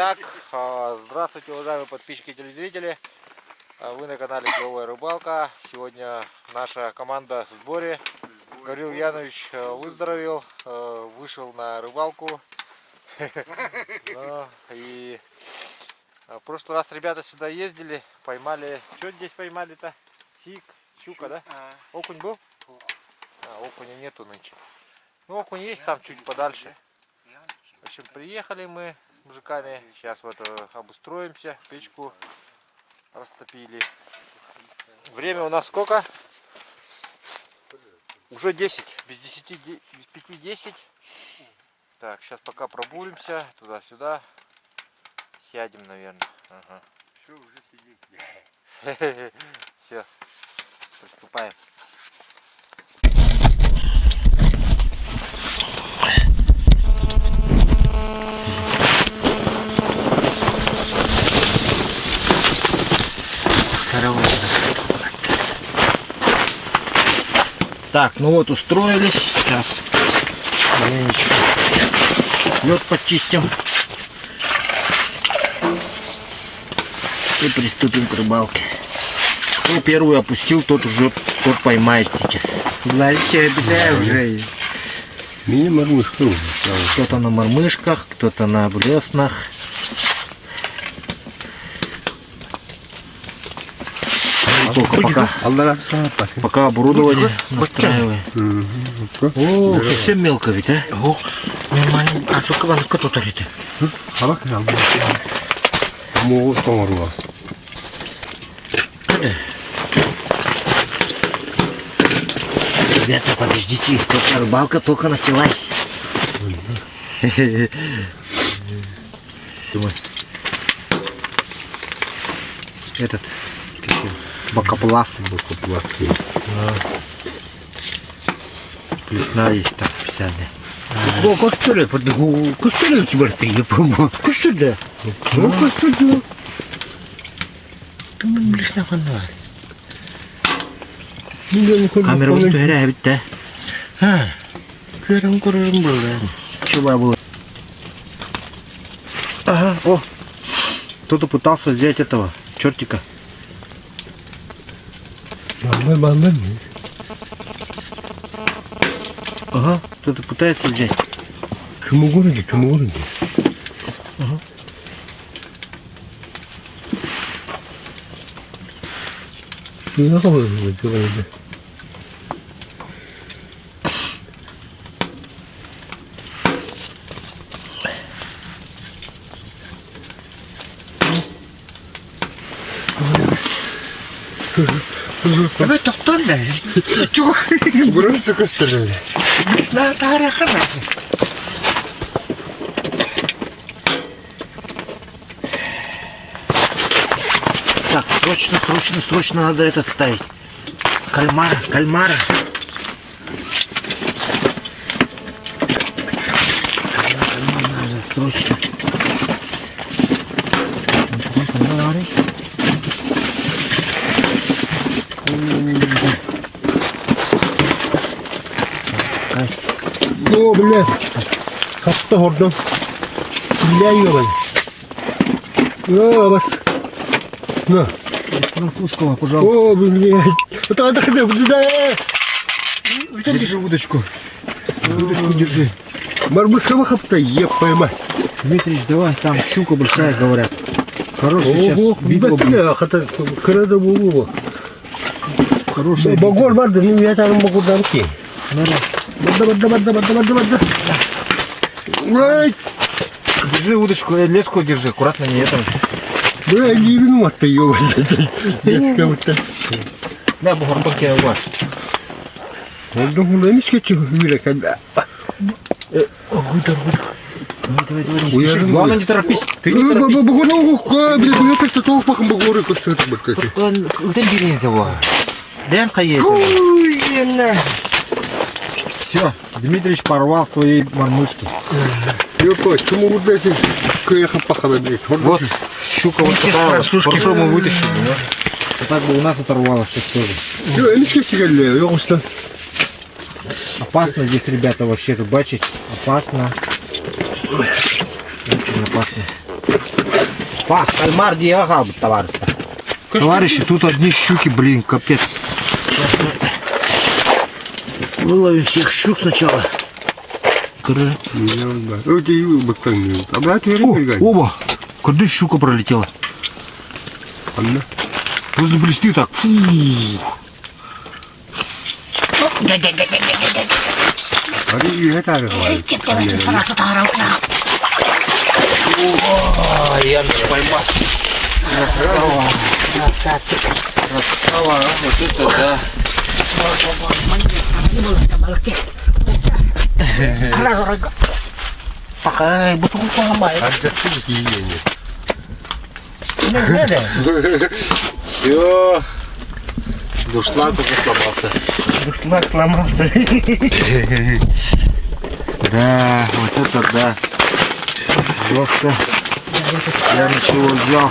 Итак, здравствуйте, уважаемые подписчики и телезрители. Вы на канале Клевая Рыбалка. Сегодня наша команда в сборе. Гаврил Янович выздоровел, вышел на рыбалку. И в прошлый раз ребята сюда ездили, поймали. Что здесь поймали-то? Сик, щука, да? Окунь был? Окуня нету нынче. Ну, окунь есть там чуть подальше. В общем, приехали мы с мужиками. Сейчас вот обустроимся. Печку растопили. Время у нас сколько? Уже 10. Без 10, без 5-10. Так, сейчас пока пробуримся. Туда-сюда. Сядем, наверное. Ага. Все, уже сидим. Все. Приступаем. Так, ну вот устроились. Сейчас лед почистим и приступим к рыбалке. Кто первый опустил, тот поймает сейчас. Дальше уже. Мини-мормышка уже. Кто-то на мормышках, кто-то на блеснах. Только пока оборудование настраиваем. О, совсем мелко ведь, а? А сколько вам тут орите? Ребята, подождите, рыбалка только началась. Этот бокоплав. Плесна есть там специальная. Костюля, костюля у тебя ты, я помню. Костюля. Ну, костюля. Плесна фонарь. Камера вот горя, ведь да? Первым курором был, да. Чего было? Ага, о! Кто-то пытался взять этого чертика. Ага, кто-то пытается взять. Чему городе? Ага. Давай тоқтан да. Чего? Просто костюля. Плесна тара хорошо. Так, срочно надо этот ставить. Кальмара. Кальмара надо срочно. О, блядь. Как-то гордо. Бля, ёбан. Бас. На. Французского, пожалуйста. О, блядь. Это отдохни, блядь. Держи удочку. Удочку держи. Мормышка хапта, еб поймать. Дмитрич, давай, там щука большая, говорят. Хорошая сейчас битва будет. Крада было. Хорошая Багор, барды, ну я там могу дойти. Давай. Держи удочку, леску держи, аккуратно не это. Бля, не виноват ты, ёбан. Да, бугор тонкий у вас. Вот думаю, не скачу, мира, когда. Давай, не спеши. Главное, не торопись. Ты не торопись. Блядь, я как-то того пахом багоры, как все это, блядь. Где бери того? Дрянка есть. Все, Дмитрич порвал свои мормышки. Ёпа, чему вот эти кэха пахала, блядь. Вот, щука вот такая. Хорошо мы вытащили, да? Вот так бы у нас оторвалось сейчас тоже. Не скачу, я устал. Опасно здесь, ребята, вообще тут бачить. Опасно. Очень опасно. Пас, кальмар диагал, товарищ. Товарищи, тут одни щуки, блин, капец. Выловим всех щук сначала. Оба! Куда щука пролетела? Возле блесты так. Фу. Я поймал. Красава, вот это да. Ай, бутылку поломает. Все. Душлаг уже сломался. Душлаг сломался. Да, вот это да. Жестко. Я ничего взял.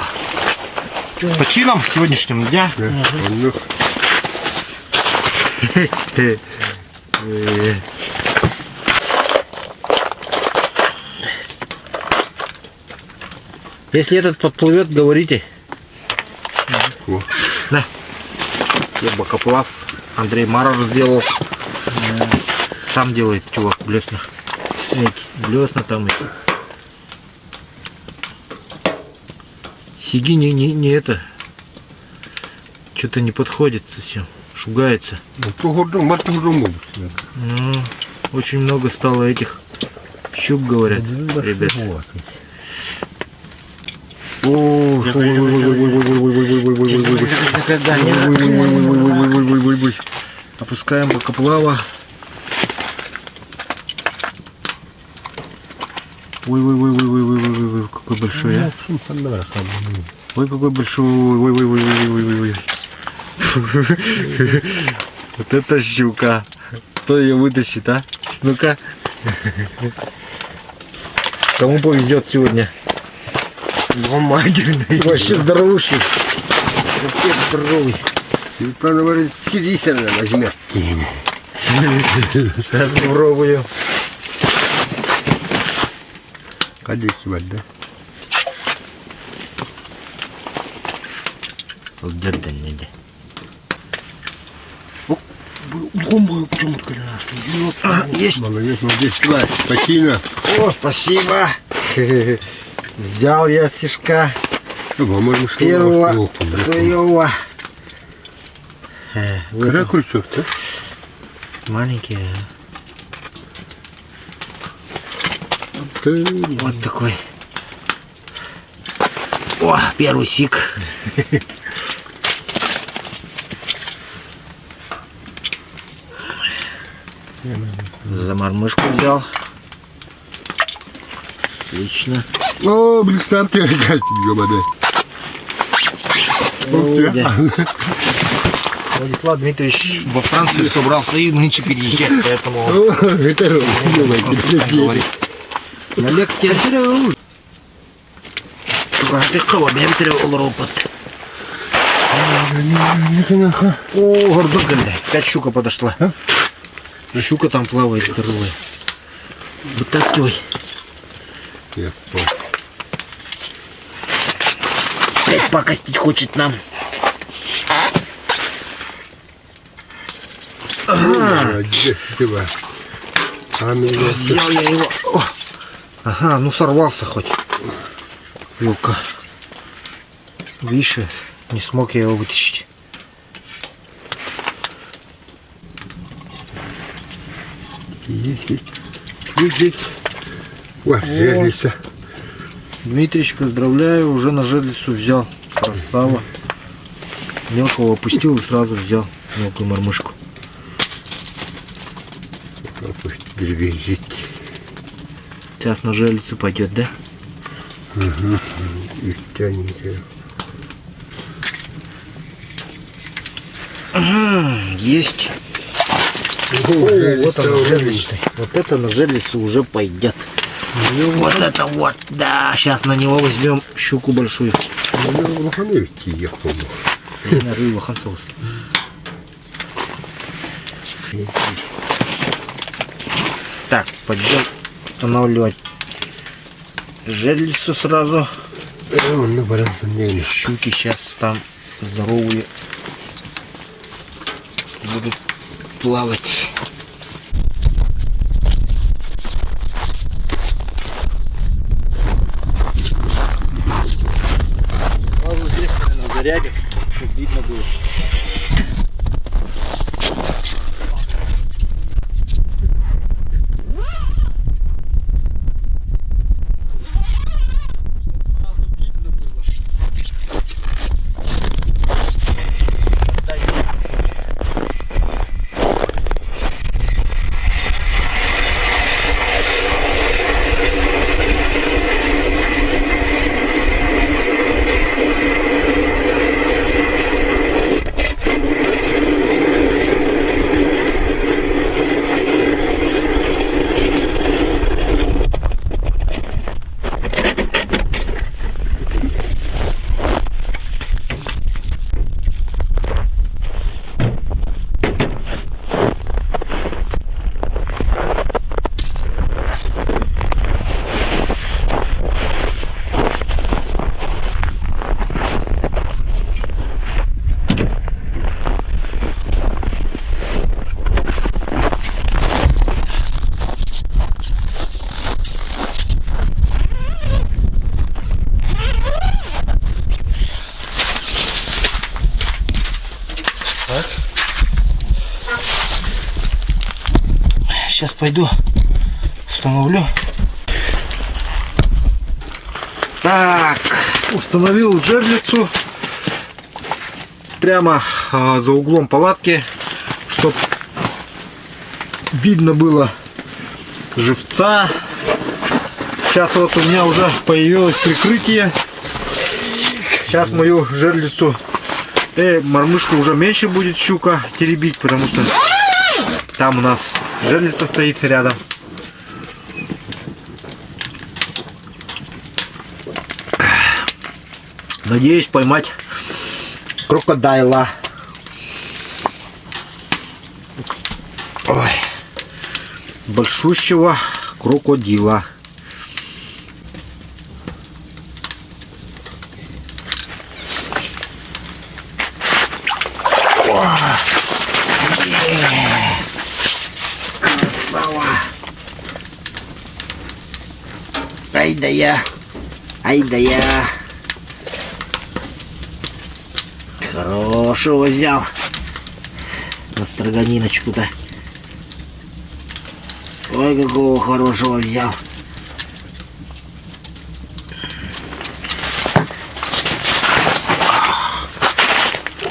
С почином сегодняшнего дня. Если этот подплывет, говорите. Да. Я бокоплав. Андрей Маров сделал. Сам делает, чувак, блесна. Эти, блесна там эти. Сиги не это. Что-то не подходит совсем. Шугается. Ну, очень много стало этих щук, говорят, ребят. Опускаем бокоплава. Ой, какой большой, а? Ой, какой большой, ой. Вот это щука. Кто ее вытащит, а? Ну-ка. Кому повезет сегодня? Ломательный. Вообще здоровущий. Вообще здоровый. Светлана говорит, сидись, она возьмет. Сейчас попробую. Ходи кивать, да? Вот да не. Есть. Молодец, спасибо. О, спасибо. Взял я сишка первого своего. Какой крючок, да? Маленький. Вот такой. О, первый сик. За мормышку взял. Отлично. О, блин, перегать, ебаный. Владислав Дмитриевич во Францию собрался и нынче переезжать, поэтому... Олег Тертерев. Ты кого Тертерев ропот? О, гордок, опять щука подошла. Щука там плавает здоровая. Вытаскивай. Опять пакостить хочет нам. Ага. Взял я его. О. Ага, ну сорвался хоть. Вилка. Видишь, не смог я его вытащить. Жерлица. Дмитрич, поздравляю, уже на жерлицу взял. Красава. Мелкого опустил и сразу взял мелкую мормышку. Сейчас на жерлицу пойдет, да? Угу. И тяненькая. Есть. Вот он на жерлицу. Вот это на жерлицу уже пойдет. Вот это вот, да. Сейчас на него возьмем щуку большую. Нарыв лоханцов. Так, пойдем устанавливать жерлицу сразу. Щуки сейчас там здоровые будут плавать. Сразу здесь, наверное, зарядим, чтобы видно было. Сейчас пойду установлю. Так, установил жерлицу прямо за углом палатки, чтобы видно было живца. Сейчас вот у меня уже появилось прикрытие. Сейчас мою жерлицу мормышку уже меньше будет щука теребить, потому что там у нас жерлица стоит рядом. Надеюсь поймать крокодайла. Ой, большущего крокодила. Красава! Ай да я! Ай да я! Хорошего взял на строганиночку-то. Ой, какого хорошего взял.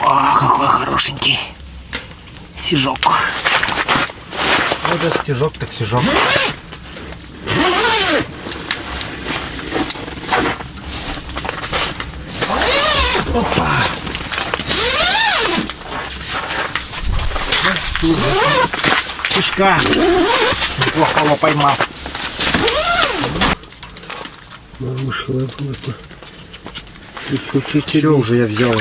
О, какой хорошенький сижок. Вот это стежок, так сижок. Опа. Сишка неплохого поймал. Все, уже я взял.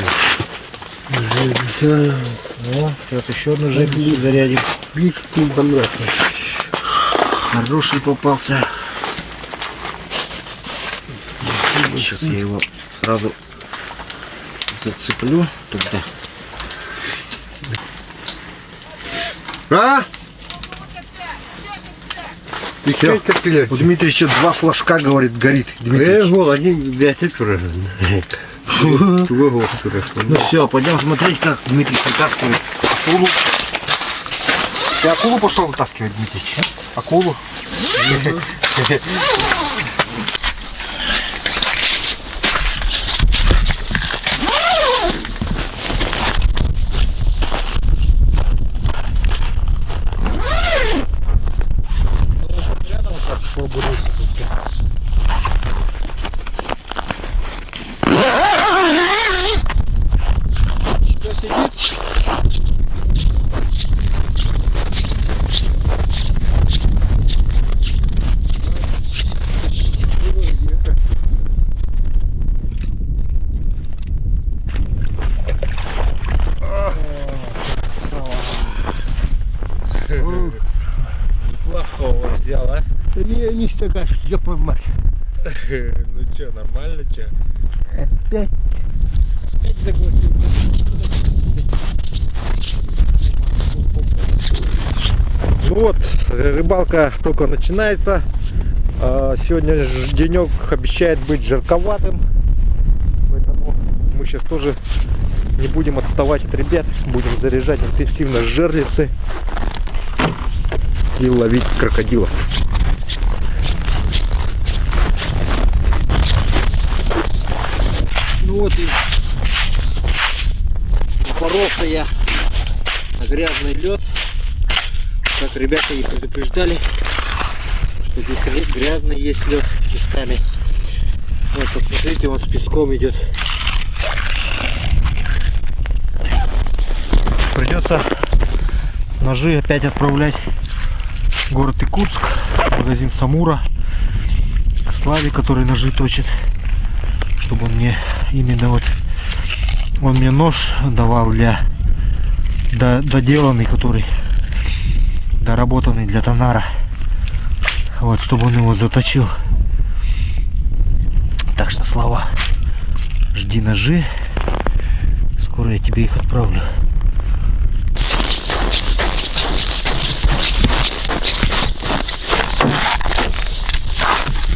О, сейчас еще одну жерлицу зарядим. Хороший попался. Сейчас я его сразу зацеплю тогда. А? У Дмитрича 2 флажка, говорит, горит. Дмитрич. Ну все, пойдем смотреть, как Дмитрич вытаскивает акулу. Ты акулу пошел вытаскивать, Дмитрич? Акулу? Неплохого взял, а? Не такая, я поймать. Ну что, нормально, что? Опять заглотил. Ну вот, рыбалка только начинается. Сегодня денек обещает быть жарковатым. Поэтому мы сейчас тоже не будем отставать от ребят. Будем заряжать интенсивно жерлицы и ловить крокодилов. Ну вот и упоролся я на грязный лед. Как ребята и предупреждали, что здесь грязный есть лед местами. Вот посмотрите, он с песком идет. Придется ножи опять отправлять в город Якутск, в магазин Самура, к Славе, который ножи точит, чтобы он мне именно вот, он мне нож давал для доделанный, который доработанный для тонара, вот, чтобы он его заточил. Так что, Слава, жди ножи, скоро я тебе их отправлю.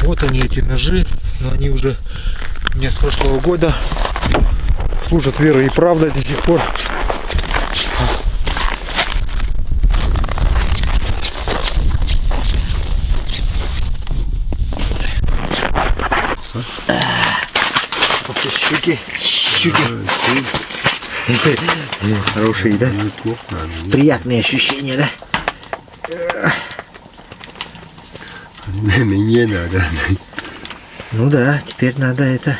Вот они, эти ножи, но они уже мне с прошлого года служат верой и правдой до сих пор. После щуки. Хорошие, да? Приятные ощущения, да? Мне надо. Ну да, теперь надо это.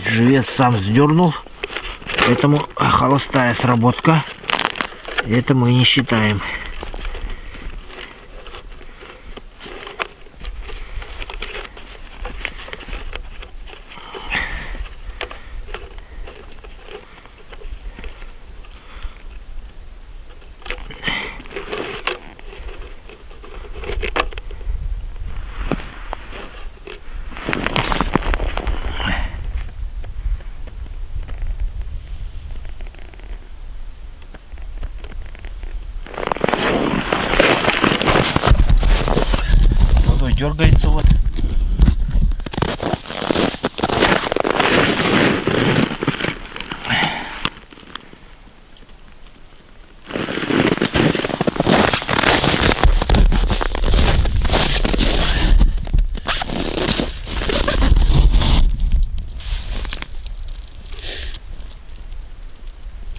Живец сам сдернул, поэтому холостая сработка. Это мы не считаем. Дергается вот.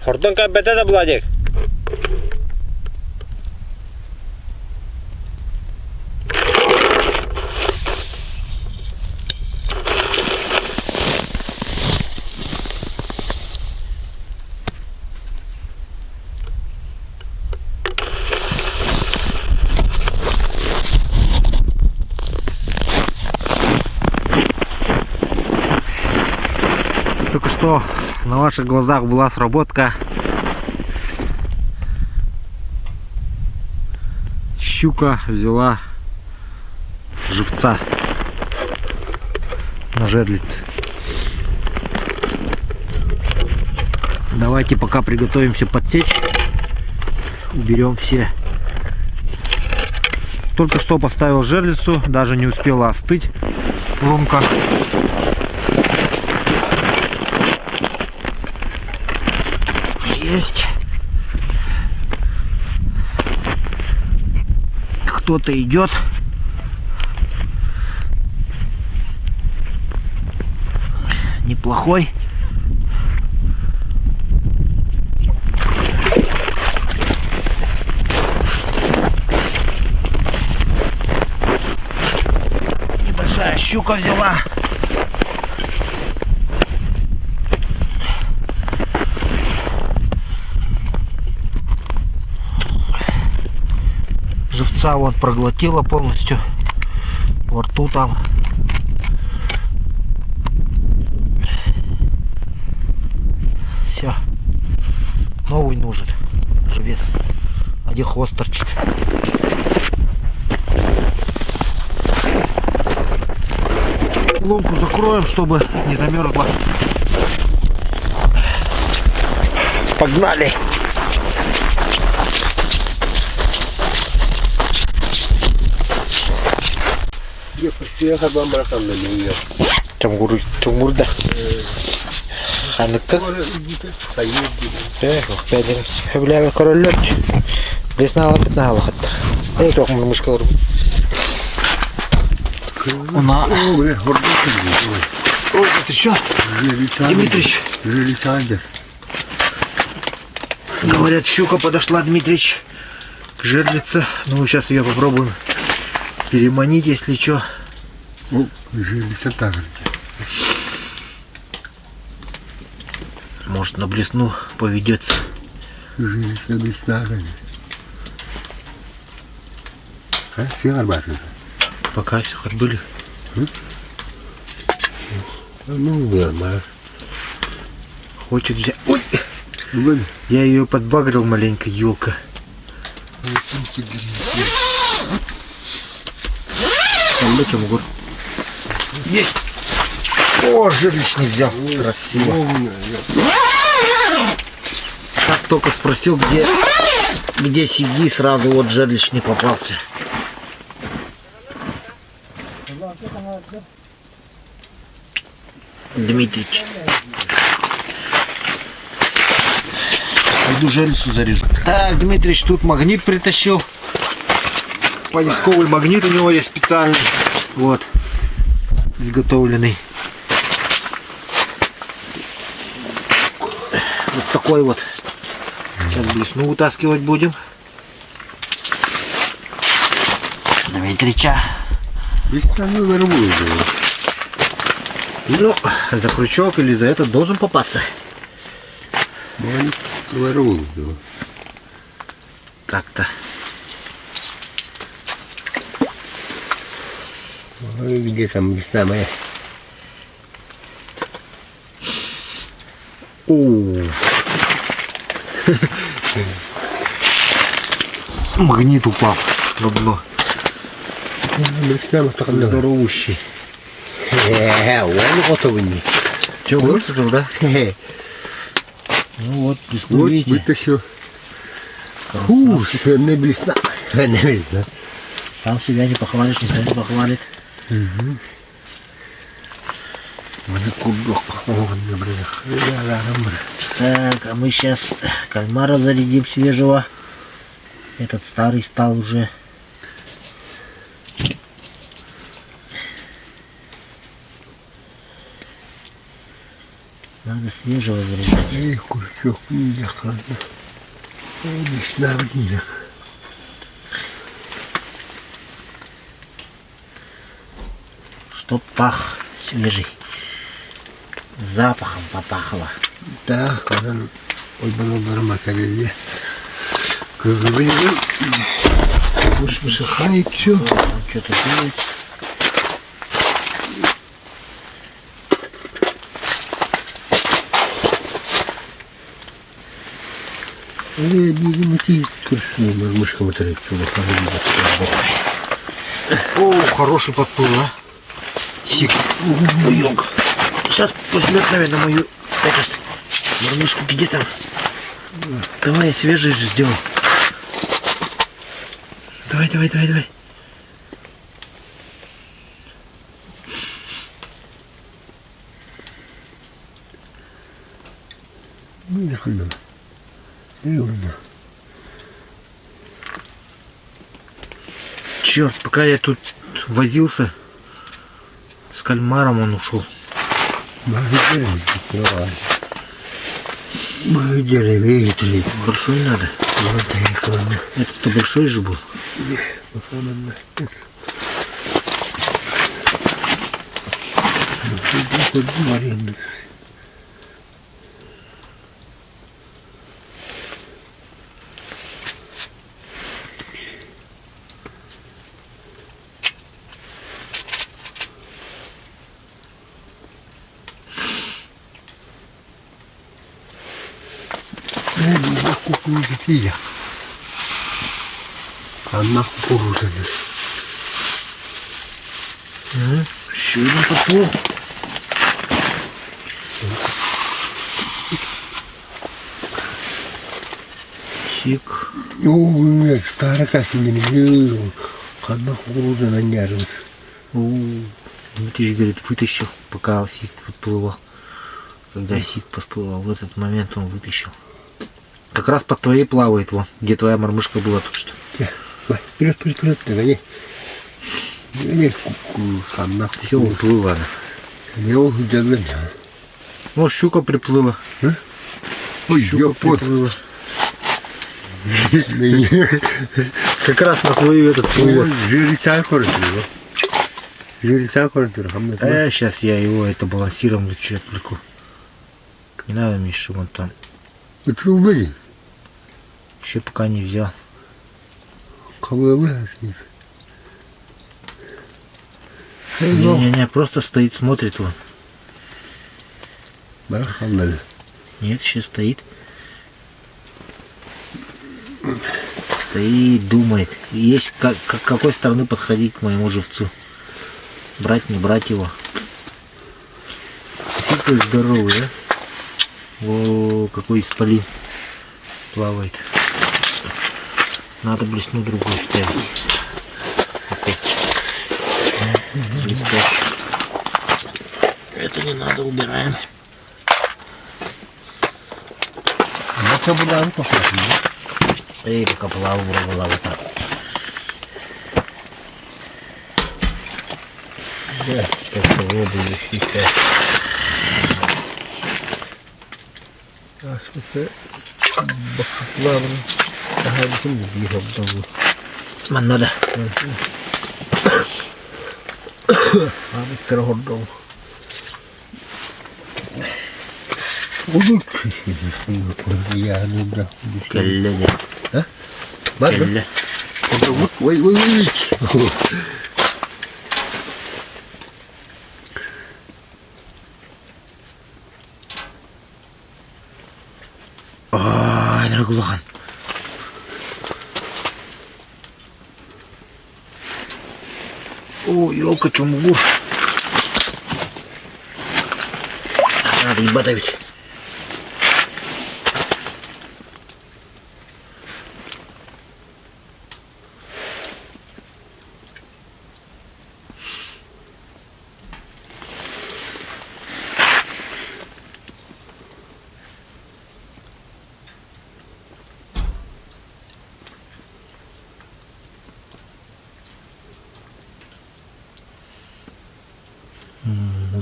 Хортонка бетада Владик. Только что на ваших глазах была сработка. Щука взяла живца на жерлице. Давайте пока приготовимся подсечь. Уберем все. Только что поставил жерлицу, даже не успела остыть ломка. Есть. Кто-то идет. Неплохой. Небольшая щука взяла. Живца вот проглотила полностью. во рту там. Все. Новый нужен. Живец. Один хвост торчит. Лунку закроем, чтобы не замерзла. Погнали! Чонгурда. Ханыкты. Хәбләме короллар. Лесного пятного хатта. Эй, тох мышкалар. Она. Ой, ты что? Дмитрич. Говорят, щука подошла, Дмитрич, к жерлице. Ну, сейчас ее попробуем переманить, если что. Ну, жерлица так же. Может, на блесну поведется. Жерлица блесна. А, все нормально. Пока все хоть были. Ну, нормально. Хочет взять. Ой! Были? Я ее подбагрил маленько, елка. Есть! О, жерличный взял. Красиво. Как только спросил, где сиди, сразу вот жерличный попался. Дмитрич. Пойду жерлицу заряжу. Так, Дмитрич тут магнит притащил. Поисковый магнит у него есть специальный. Вот. Изготовленный. Вот такой вот. Сейчас блесну вытаскивать будем. Дмитрича. Ну, за крючок или за этот должен попасться. Так-то. Ой, где там лесна моя? Магнит упал на дно. Лесна Здоровущий. он готовый. Че, высадил, да? Ну вот, Вот видите. вытащил. Фу, не блесна. Не блесна. Сам себя не похвалишь, никто не похвалит. Так, а мы сейчас кальмара зарядим свежего. Этот старый стал уже. Надо свежего заряжать. Эй, курчок, не ходно. Блесна, блин. Чтоб пах свежий. Запахом попахло. Да, когда ой, было нормально, как говорили, высыхает все. Он что-то делает. О, хороший подплыл, а? Сик. Уёк. Сейчас возьмет, наверное, мою мормышку. Где там? Давай, я свежий же сделал. Давай. Черт, пока я тут возился с кальмаром, он ушел. Большой надо. Это-то большой же был. кукуруза. Одна кукуруза. Еще один подплыл. Сик. Ой, старая касина не вижу. Одна кукуруза на нервы. Ты же, говорит, вытащил, пока сик подплывал. Когда сик подплывал, в этот момент он вытащил. Как раз под твоей плавает вон, где твоя мормышка была тут что. Вперед, догони. Не кукуруза, Все, уплыла она. я уже догонял. Ну, щука приплыла. Ой, Щука приплыла. Как раз на твою этот плывет. Жирица коротко. Жирица коротко. Сейчас я его это балансиром лучше отвлеку. Не надо, Миша, вон там. Это убери. Еще пока не взял. Кого выгасишь? Не, просто стоит, смотрит вон. Барахална. Нет, сейчас стоит. Стоит, думает. Есть какой стороны подходить к моему живцу. Брать, не брать его. Какой здоровый, да? О, какой исполин плавает. Надо блесну другую ставить. Опять. Блестящий. Это не надо, убираем. Это будан похож. Эй, пока плаву была вот так. Да, сейчас воду еще. А что плавно. Ага, это не бегал давно. Man надо. А вот коротко. Я не да. Келле. А? Бачиш? Келле. Ой. Ай, Нургулхан. О, елка, чумгур. Надо ебать давить.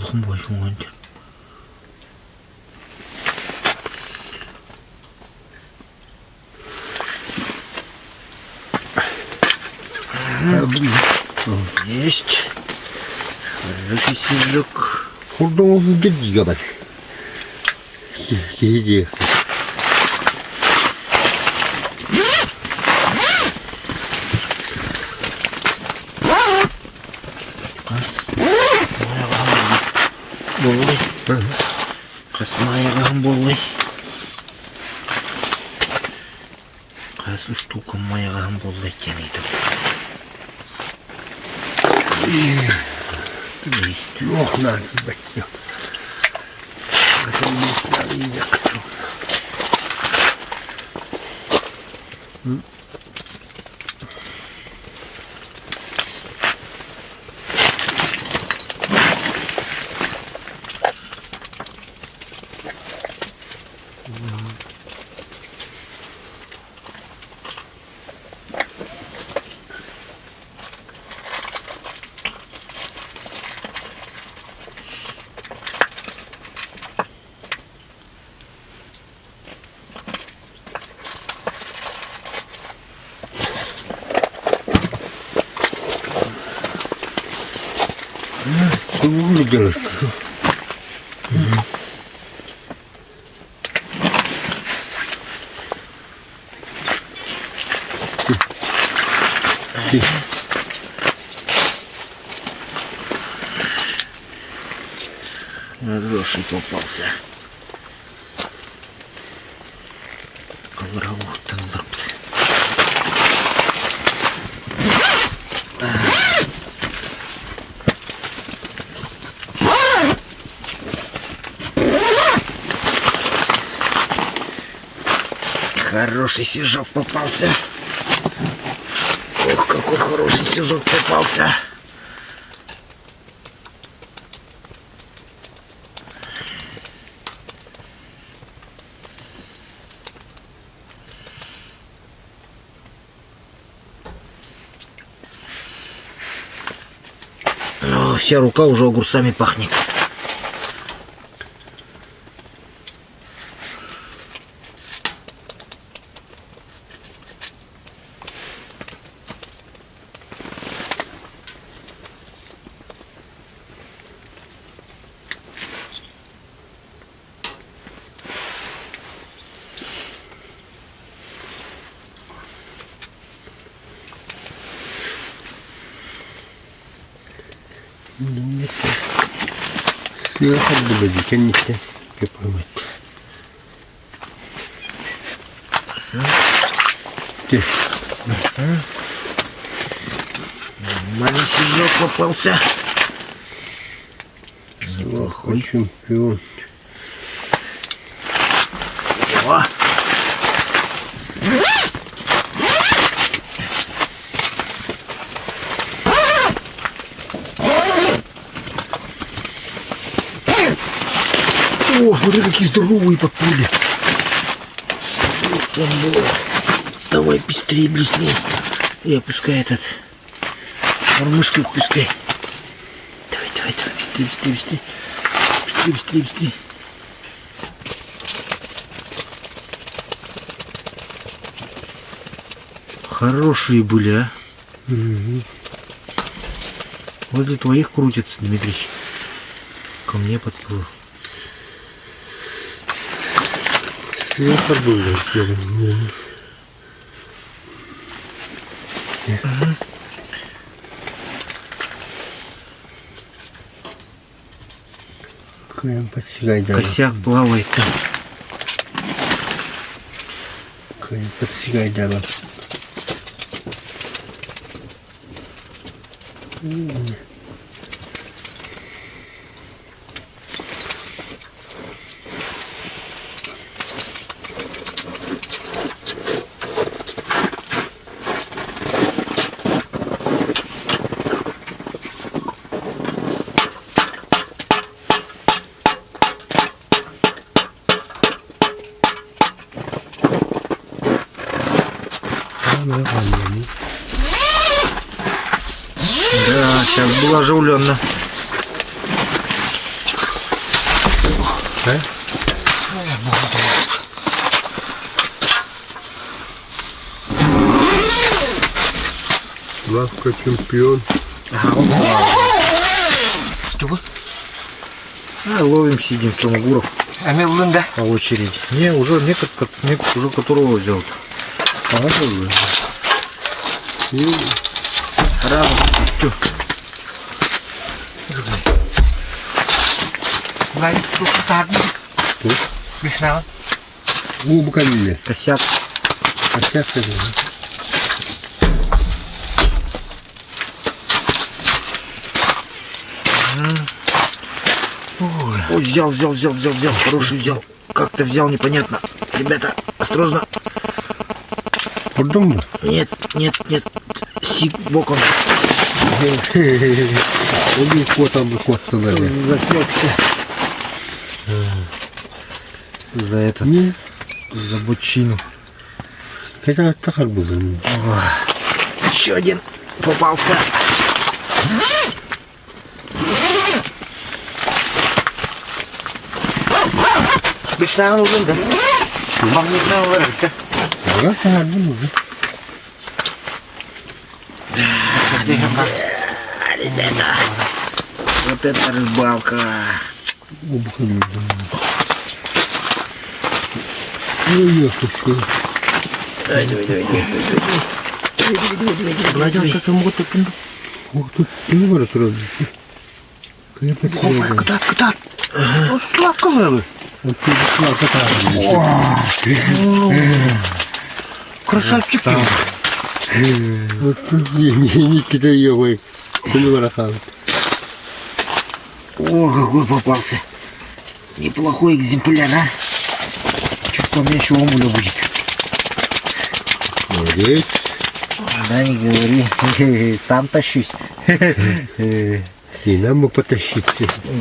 Không phải không anh chứ. Есть. Хороший снежок. Худого где бать. Сиди. Boleh. Kasmaya kan boleh. Kasih штука моя kan boleh kan itu. Ох, надо бать. Это не ставить. Что вы делаете? Хороший попался. Колоровод. Хороший сижок попался. Ох, какой хороший сижок попался. О, вся рука уже огурцами пахнет. Съехать бы тянете, как поймать. Нормальный сижок попался. Неплохой чемпион. О! О, смотри, какие здоровые подплыли. Вот он был. Давай быстрее, быстрее. И опускай этот. Мормышку отпускай. Давай, давай, давай, быстрее, быстрее, быстрее. Быстрее, быстрее, быстрее. Хорошие были, а? Угу. Возле твоих крутится, Дмитрич. Ко мне подплыл. Съехать бы, Косяк плавает там. Подсигай дала. Да, сейчас было оживленно. А? Лавка чемпион. Ловим, сидим, Чумагуров. А мелын, да? По очереди. Не, уже некоторые, уже которого взял. Положил. И Рано. Чё? Лайк, тут тарный. Весна. убкали. Косяк. Косяк. Ой, взял. Хороший взял. Как-то взял, непонятно. Ребята, осторожно. Подумай. Нет. Сик боком. Убил кота, Засекся. За этот. За бочину. Это так было. Еще один попался. Весна нужен, да? Вам не знаю, вырвать, Ребята, вот это рыбалка. Убкали. Ой, что. Давай. Ух, тут не сразу. Куда? Ну, славка же. Вот ты славка. Красавчики. Вот не кидаевый. О, какой попался. Неплохой экземпляр, а? Чуть поменьше омуля будет. молодец. Да не говори, сам тащусь. И нам бы потащить.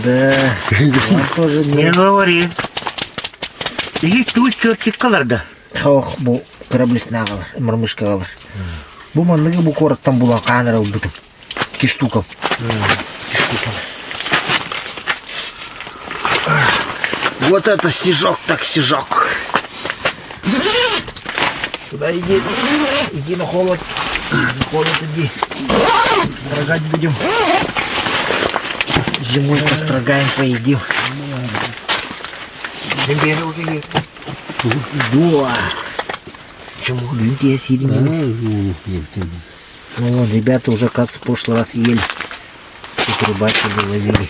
Да, он тоже Не не... говори. И тут чертик каларда. Ох, bu кораблесна қалар, мырмышка қалар. Бұл маңдығы бұл қораттан бұл қаныр ал бұтым. Кештукам. Вот это стежок, так стежок. Куда иди? Иди на холод. На холод иди. Строгать будем. Зимой построгаем, поедим. Дембеле уже есть. Да. Почему? Люди сильные. Вон, ребята уже как в прошлый раз ели. Тут рыбачили, ловили.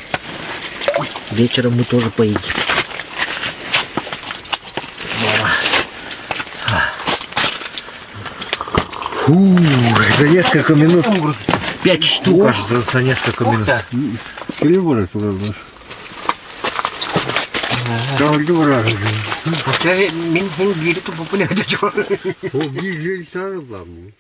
Вечером мы тоже поедим. Фу, за несколько минут. 5 штук аж за несколько минут. Перебор туда наш. Мен бері тұпы бұны өте жоқ. О, бежали сары главное.